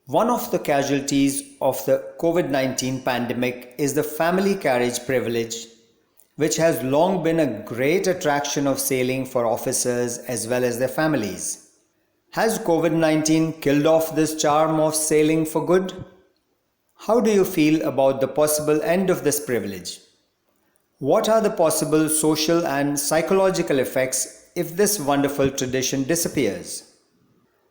One of the casualties of the COVID-19 pandemic is the family carriage privilege, which has long been a great attraction of sailing for officers as well as their families. Has COVID-19 killed off this charm of sailing for good? How do you feel about the possible end of this privilege? What are the possible social and psychological effects if this wonderful tradition disappears?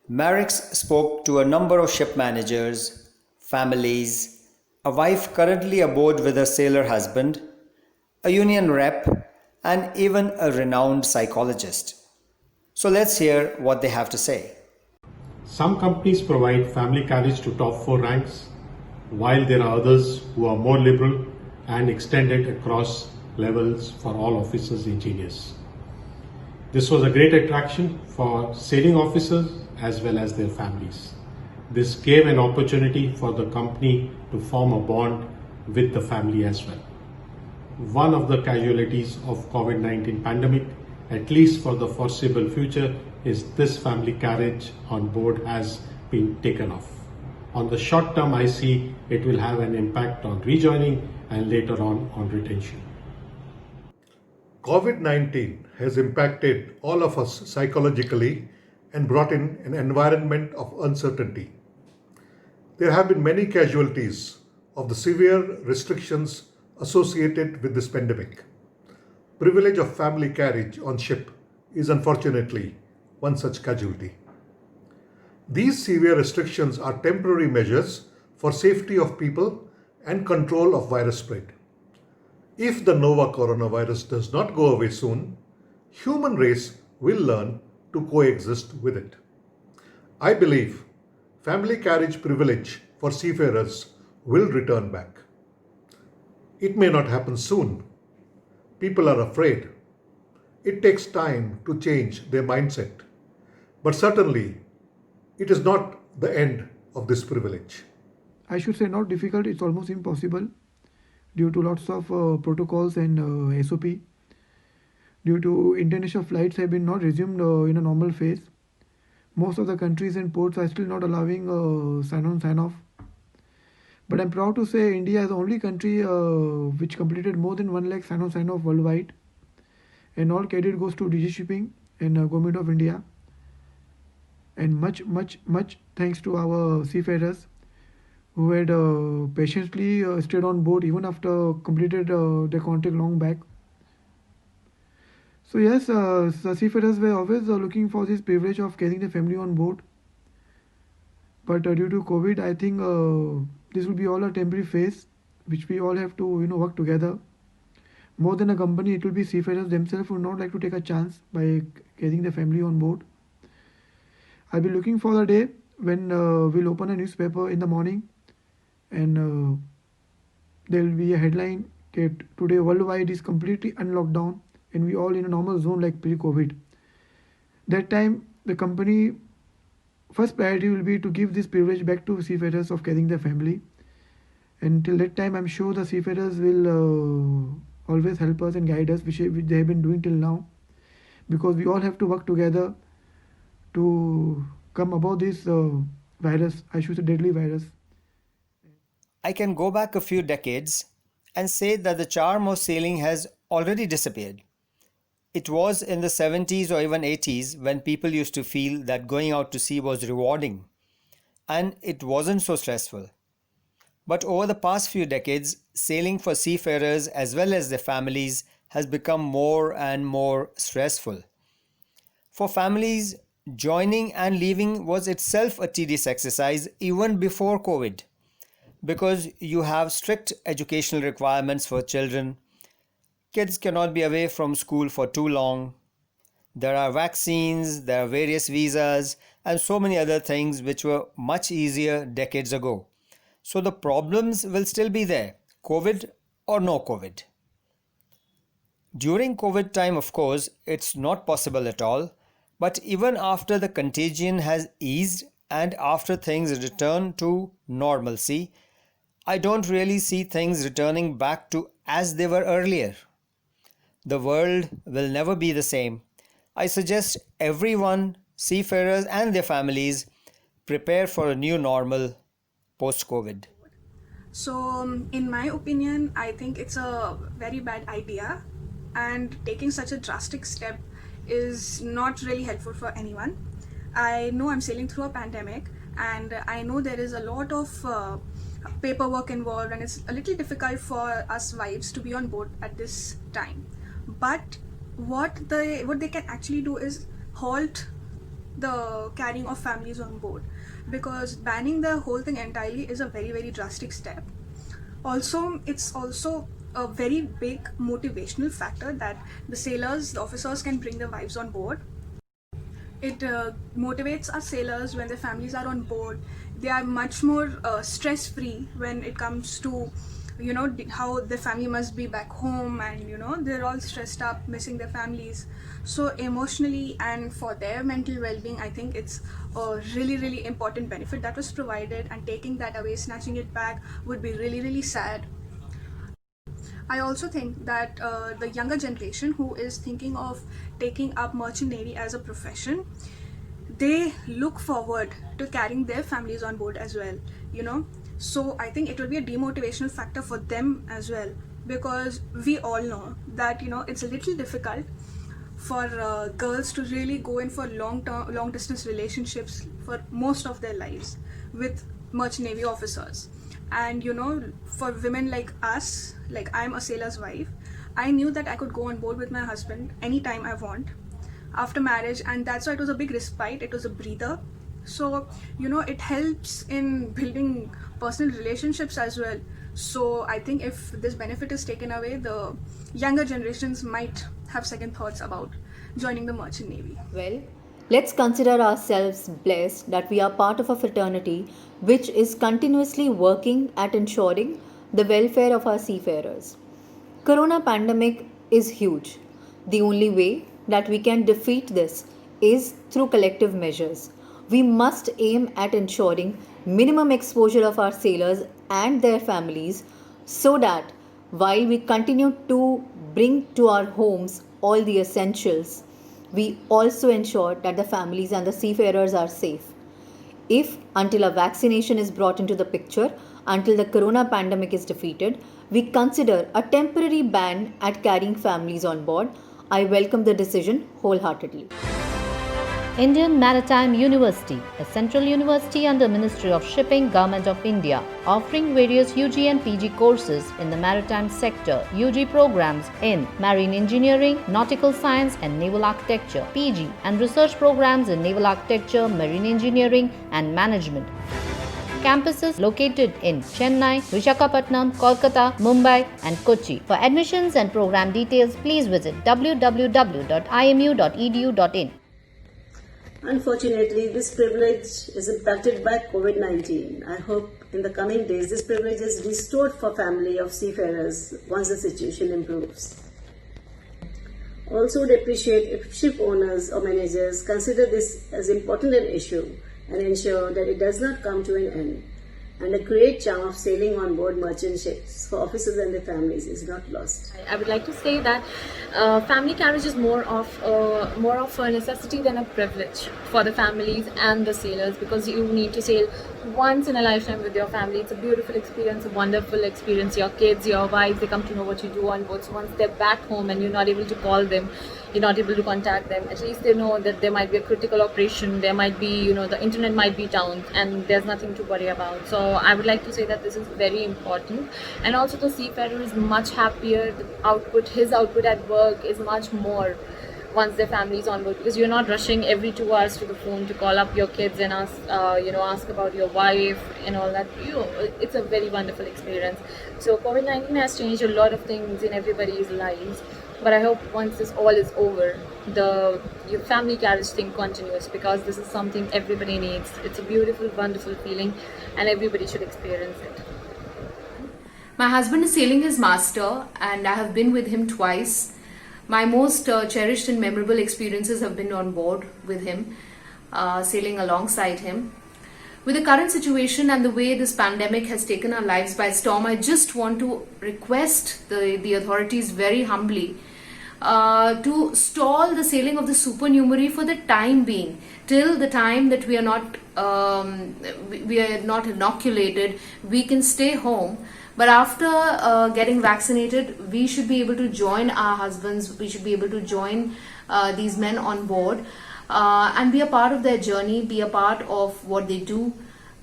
Marix spoke to a number of ship managers, families, a wife currently aboard with her sailor husband, a union rep, and even a renowned psychologist. So let's hear what they have to say. Some companies provide family carriage to top four ranks, while there are others who are more liberal and extend it across levels for all officers, engineers. This was a great attraction for sailing officers as well as their families. This gave an opportunity for the company to form a bond with the family as well. One of the casualties of COVID-19 pandemic, at least for the foreseeable future, is this family carriage on board has been taken off. On the short term, I see it will have an impact on rejoining and later on retention. COVID-19 has impacted all of us psychologically and brought in an environment of uncertainty. There have been many casualties of the severe restrictions associated with this pandemic. Privilege of family carriage on ship is unfortunately one such casualty. These severe restrictions are temporary measures for safety of people and control of virus spread. If the novel coronavirus does not go away soon, human race will learn to coexist with it. I believe family carriage privilege for seafarers will return back. It may not happen soon. People are afraid. It takes time to change their mindset. But certainly, it is not the end of this privilege. I should say not difficult, it's almost impossible due to lots of protocols and SOP. Due to international flights have been not resumed in a normal phase. Most of the countries and ports are still not allowing sign-on, sign-off. But I'm proud to say India is the only country which completed more than 1 lakh sign-on, sign-off worldwide. And all credit goes to DG Shipping and Government of India. And much thanks to our seafarers who had patiently stayed on board even after completed their contract long back. So yes, the seafarers were always looking for this privilege of carrying the family on board. But due to COVID, I think this will be all a temporary phase, which we all have to work together. More than a company, it will be seafarers themselves who would not like to take a chance by carrying the family on board. I'll be looking for the day when we'll open a newspaper in the morning and there will be a headline that today worldwide is completely unlocked down and we all in a normal zone like pre-COVID. That time the company first priority will be to give this privilege back to seafarers of carrying their family. And till that time I'm sure the seafarers will always help us and guide us, which they have been doing till now, because we all have to work together to come above this virus, I should say deadly virus. I can go back a few decades and say that the charm of sailing has already disappeared. It was in the 70s or even 80s when people used to feel that going out to sea was rewarding and it wasn't so stressful. But over the past few decades, sailing for seafarers as well as their families has become more and more stressful. For families, joining and leaving was itself a tedious exercise even before COVID, because you have strict educational requirements for children. Kids cannot be away from school for too long. There are vaccines, there are various visas, and so many other things which were much easier decades ago. So the problems will still be there, COVID or no COVID. During COVID time, of course, it's not possible at all. But even after the contagion has eased and after things return to normalcy, I don't really see things returning back to as they were earlier. The world will never be the same. I suggest everyone, seafarers and their families, prepare for a new normal post-COVID. So, in my opinion, I think it's a very bad idea, and taking such a drastic step is not really helpful for anyone. I know I'm sailing through a pandemic, and I know there is a lot of paperwork involved, and it's a little difficult for us wives to be on board at this time. But what they can actually do is halt the carrying of families on board, because banning the whole thing entirely is a very drastic step. Also, it's also a very big motivational factor that the sailors, the officers can bring their wives on board. It motivates us sailors when their families are on board. They are much more stress-free when it comes to how the family must be back home, and they're all stressed up missing their families. So emotionally and for their mental well-being, I think it's a really important benefit that was provided, and taking that away, snatching it back, would be really sad. I also think that the younger generation who is thinking of taking up merchant navy as a profession, they look forward to carrying their families on board as well, So I think it will be a demotivational factor for them as well, because we all know that it's a little difficult for girls to really go in for long distance relationships for most of their lives with merchant navy officers. And for women like us, like I'm a sailor's wife, I knew that I could go on board with my husband anytime I want after marriage, and that's why it was a big respite, it was a breather. So it helps in building personal relationships as well. So I think if this benefit is taken away, the younger generations might have second thoughts about joining the merchant navy. Well, let's consider ourselves blessed that we are part of a fraternity which is continuously working at ensuring the welfare of our seafarers. Corona pandemic is huge. The only way that we can defeat this is through collective measures. We must aim at ensuring minimum exposure of our sailors and their families, so that while we continue to bring to our homes all the essentials, we also ensure that the families and the seafarers are safe. If until a vaccination is brought into the picture, until the corona pandemic is defeated, we consider a temporary ban at carrying families on board, I welcome the decision wholeheartedly. Indian Maritime University, a central university under Ministry of Shipping, Government of India, offering various UG and PG courses in the maritime sector, UG programs in marine engineering, nautical science and naval architecture, PG and research programs in naval architecture, marine engineering and management. Campuses located in Chennai, Visakhapatnam, Kolkata, Mumbai and Kochi. For admissions and program details, please visit www.imu.edu.in. Unfortunately, this privilege is impacted by COVID-19. I hope in the coming days this privilege is restored for family of seafarers once the situation improves. Also would appreciate if ship owners or managers consider this as important an issue and ensure that it does not come to an end, and a great charm of sailing on board merchant ships for officers and their families is not lost. I would like to say that family carriage is more of a necessity than a privilege for the families and the sailors, because you need to sail once in a lifetime with your family. It's a beautiful experience, a wonderful experience. Your kids, your wives, they come to know what you do on board. So once they're back home and you're not able to call them, you're not able to contact them, at least they know that there might be a critical operation, there might be, the internet might be down, and there's nothing to worry about. So I would like to say that this is very important. And also the seafarer is much happier. His output at work is much more once their family is on board, because you're not rushing every 2 hours to the phone to call up your kids and ask about your wife and all that. It's a very wonderful experience. So COVID-19 has changed a lot of things in everybody's lives, but I hope once this all is over, your family carriage thing continues, because this is something everybody needs. It's a beautiful, wonderful feeling, and everybody should experience it. My husband is sailing his master, and I have been with him twice. My most cherished and memorable experiences have been on board with him, sailing alongside him. With the current situation and the way this pandemic has taken our lives by storm, I just want to request the authorities very humbly to stall the sailing of the supernumerary for the time being, till the time that we are not inoculated. We can stay home, but after getting vaccinated, we should be able to join our husbands, we should be able to join these men on board, and be a part of their journey, be a part of what they do,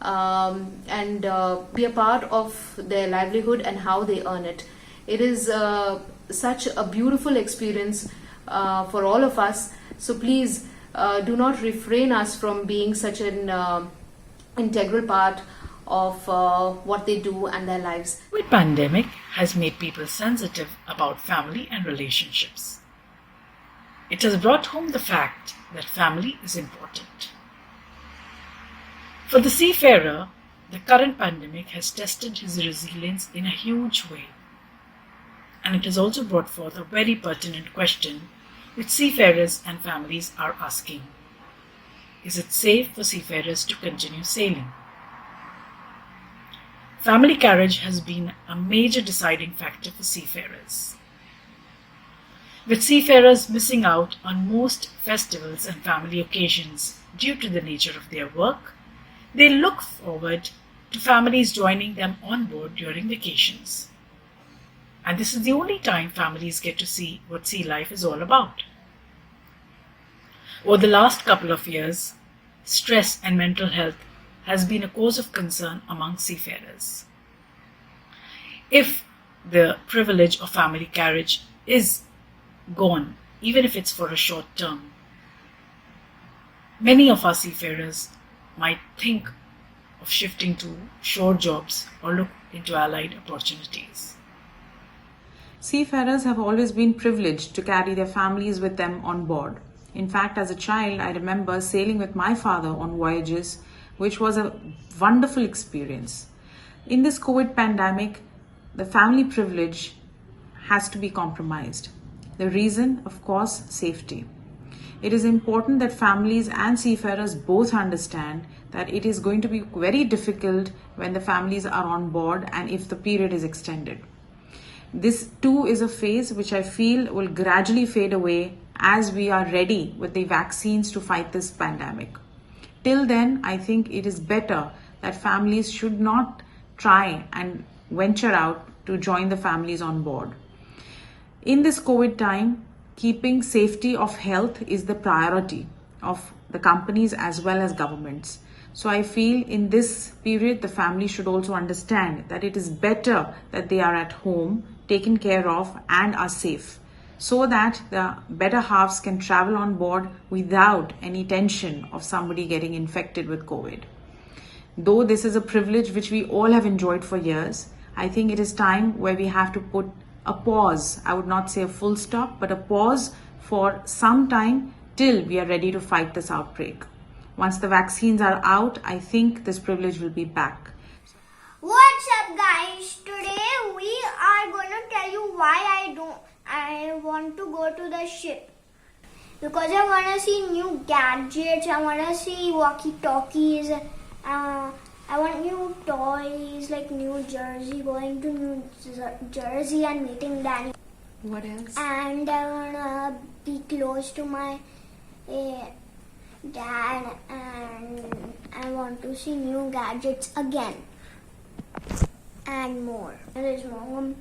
and be a part of their livelihood and how they earn it. It is such a beautiful experience for all of us. So please do not refrain us from being such an integral part of what they do and their lives. COVID pandemic has made people sensitive about family and relationships. It has brought home the fact that family is important. For the seafarer, the current pandemic has tested his resilience in a huge way. And it has also brought forth a very pertinent question which seafarers and families are asking. Is it safe for seafarers to continue sailing? Family carriage has been a major deciding factor for seafarers. With seafarers missing out on most festivals and family occasions due to the nature of their work, they look forward to families joining them on board during vacations. And this is the only time families get to see what sea life is all about. Over the last couple of years, stress and mental health has been a cause of concern among seafarers. If the privilege of family carriage is gone, even if it's for a short term, many of our seafarers might think of shifting to shore jobs or look into allied opportunities. Seafarers have always been privileged to carry their families with them on board. In fact, as a child, I remember sailing with my father on voyages, which was a wonderful experience. In this COVID pandemic, the family privilege has to be compromised. The reason, of course, safety. It is important that families and seafarers both understand that it is going to be very difficult when the families are on board and if the period is extended. This too is a phase which I feel will gradually fade away as we are ready with the vaccines to fight this pandemic. Till then, I think it is better that families should not try and venture out to join the families on board. In this COVID time, keeping safety of health is the priority of the companies as well as governments. So I feel in this period, the family should also understand that it is better that they are at home, taken care of and are safe, so that the better halves can travel on board without any tension of somebody getting infected with COVID. Though this is a privilege which we all have enjoyed for years, I think it is time where we have to put a pause. I would not say a full stop, but a pause for some time till we are ready to fight this outbreak. Once the vaccines are out, I think this privilege will be back. What's up, guys? Today we are going to tell you why I want to go to the ship. Because I want to see new gadgets, I want to see walkie-talkies, I want new toys like New Jersey, going to New Jersey and meeting Danny. What else? And I want to be close to my dad, and I want to see new gadgets again. And more. There is more.